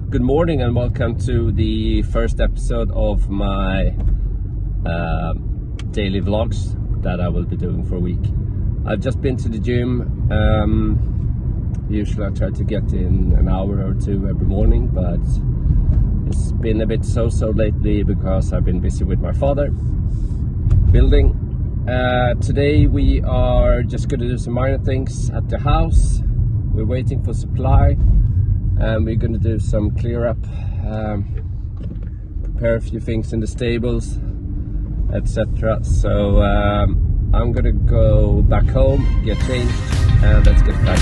Good morning and welcome to the first episode of my daily vlogs that I will be doing for a week. I've just been to the gym. Usually I try to get in an hour or two every morning, but it's been a bit so-so lately because I've been busy with my father building. Today we are just going to do some minor things at the house. We're waiting for supply. And we're going to do some clear up, prepare a few things in the stables, etc. So I'm going to go back home, get changed, and let's get back.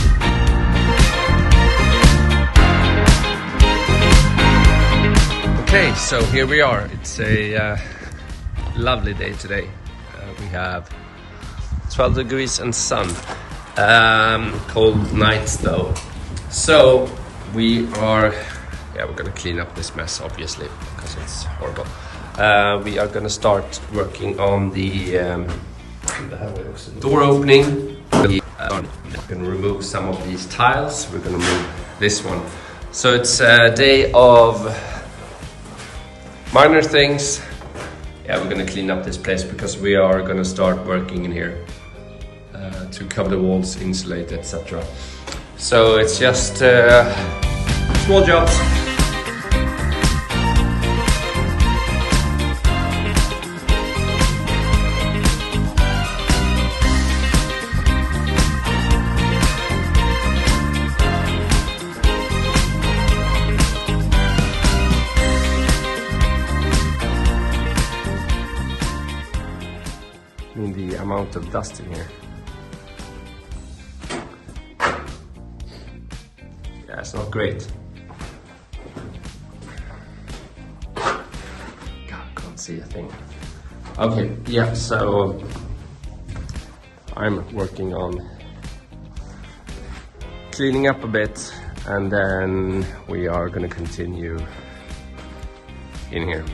Okay, so here we are. It's a lovely day today. We have 12 degrees and sun. Cold nights though. So we're gonna clean up this mess, obviously, because it's horrible. We are gonna start working on the door opening. We're gonna remove some of these tiles. We're gonna move this one. So it's a day of minor things. Yeah, we're gonna clean up this place because we are gonna start working in here to cover the walls, insulate, etc. So it's just small jobs. I mean, the amount of dust in here. Yeah, it's not great. God, can't see a thing. Okay, yeah, so I'm working on cleaning up a bit, and then we are gonna continue in here.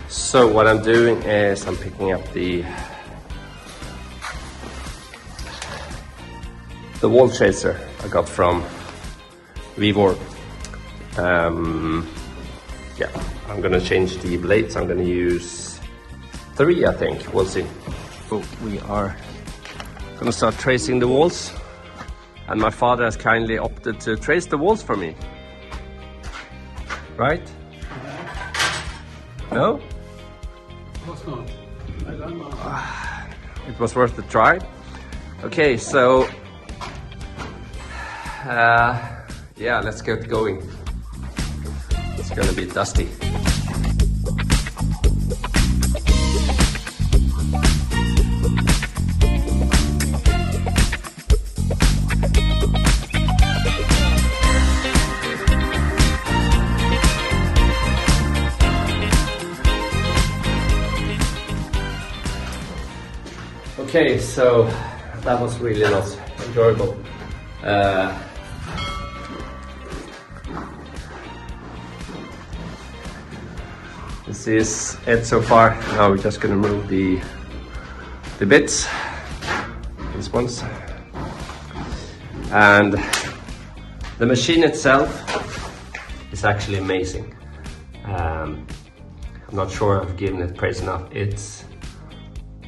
So what I'm doing is I'm picking up the wall chaser I got from Vivor. Yeah, I'm gonna change the blades. I'm gonna use 3, I think. We'll see. So we are gonna start tracing the walls, and my father has kindly opted to trace the walls for me. Right? No? It was worth the try. Okay, so yeah, let's get going. It's gonna be dusty. Okay, so that was really not enjoyable. This is it so far. Now we're just gonna move the bits, these ones, and the machine itself is actually amazing. I'm not sure I've given it praise enough. It's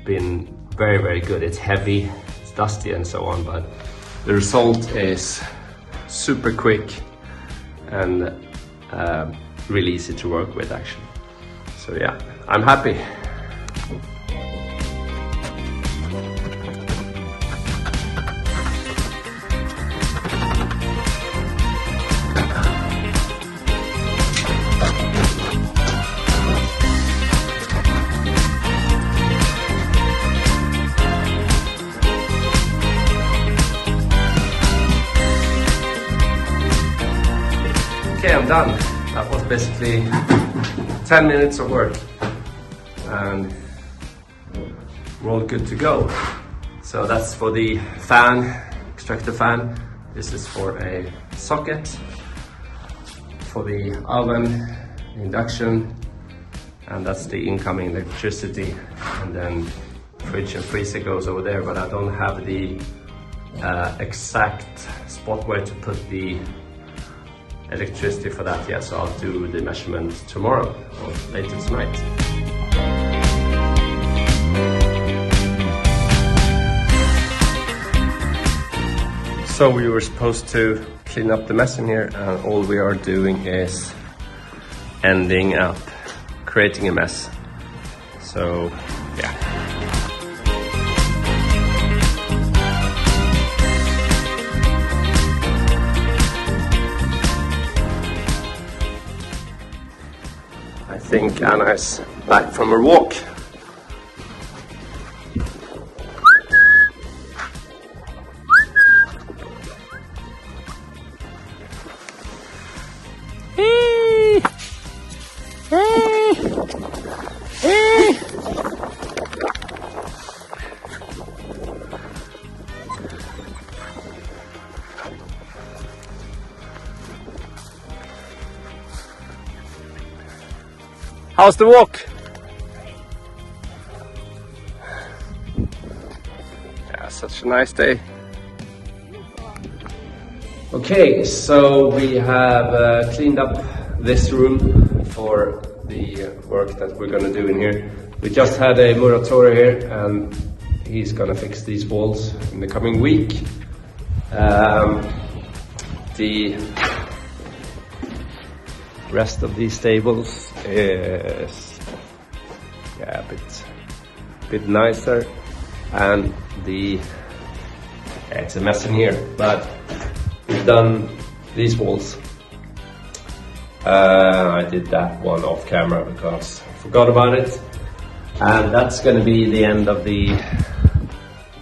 been very, very good. It's heavy, it's dusty and so on, but the result is super quick and really easy to work with, actually. So yeah, I'm happy. Okay, I'm done. That was basically 10 minutes of work and we're all good to go. So that's for the fan, extractor fan. This is for a socket. For the oven, induction, and that's the incoming electricity, and then fridge and freezer goes over there, but I don't have the exact spot where to put the electricity for that yet, so I'll do the measurement tomorrow or later tonight. So we were supposed to clean up the mess in here, and all we are doing is ending up creating a mess. So yeah. I think Anna is back from her walk. Hey! Hey! Hey! How's the walk? Yeah, such a nice day. Okay, so we have cleaned up this room for the work that we're gonna do in here. We just had a muratore here, and he's gonna fix these walls in the coming week. The rest of these tables is a bit nicer, and it's a mess in here, but we've done these walls. I did that one off camera because I forgot about it, and that's gonna be the end of the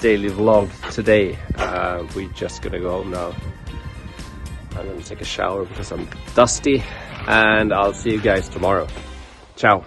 daily vlog today. We're just gonna go home now. I'm gonna take a shower because I'm dusty, and I'll see you guys tomorrow. Ciao.